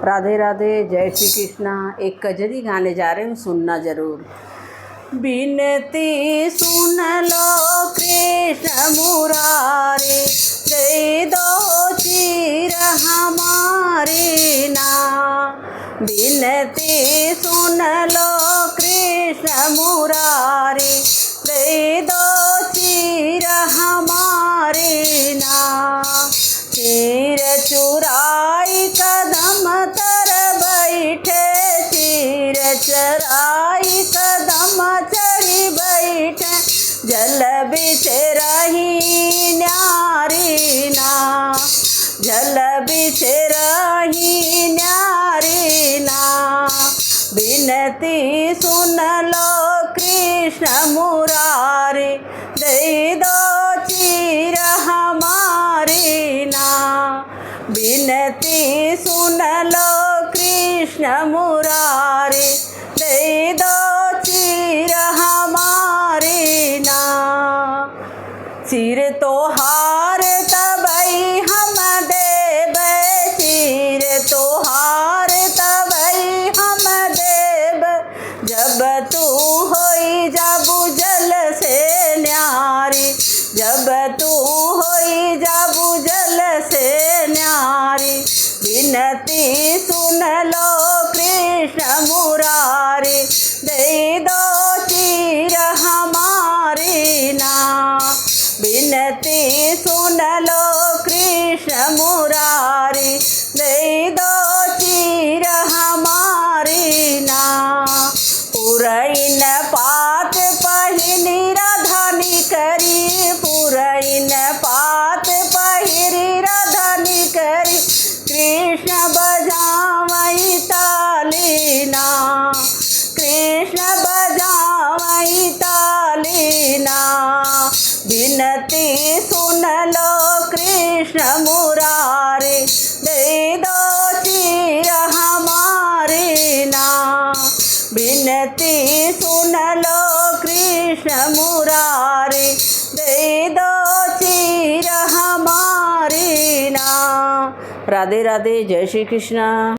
राधे राधे, जय श्री कृष्णा। एक कजरी गाने जा रहे हूँ, सुनना जरूर। बिनती सुन लो कृष्ण मुरारी, दे दो चीर हमारी ना। बिनती सुन लो कृष्ण मुरारी, दे दो चीर हमारी ना। चीर चुराई कदम तर बैठे, चीर चराई कदम चढ़ी बैठे, जल बिच रही न्यारी ना। जल बिच रही न्यारी ना। बिनती सुन लो कृष्ण मुरारी, दे दो चीर हमारी ना। बिनती सुन लो कृष्ण मुरारी, दे दो चीर हमारी ना। चीर तो हार तबई हम देव, चीर तो हार तबई हम देव, जब तू होई जाबू जल से न्यारी। जब तू होई जाबू जल से न्यारी। बिनती सुन लो कृष्ण मुरारी, दे दो चीर हमारी ना। बिनती सुन लो कृष्ण मुरारी, दे दो चीर हमारी ना। पुरैन पात पहिनी राधानी करी, पुरैन पात पहिरी राधानी करी, कृष्ण बजावई ताली ना। कृष्ण बजावई ताली ना। बिनती सुन लो कृष्ण मुरारी, दे दो चीर हमारी ना। बिनती सुन लो कृष्ण मुरारी, दे दो चीर हमारी ना। राधे राधे, जय श्री कृष्णा।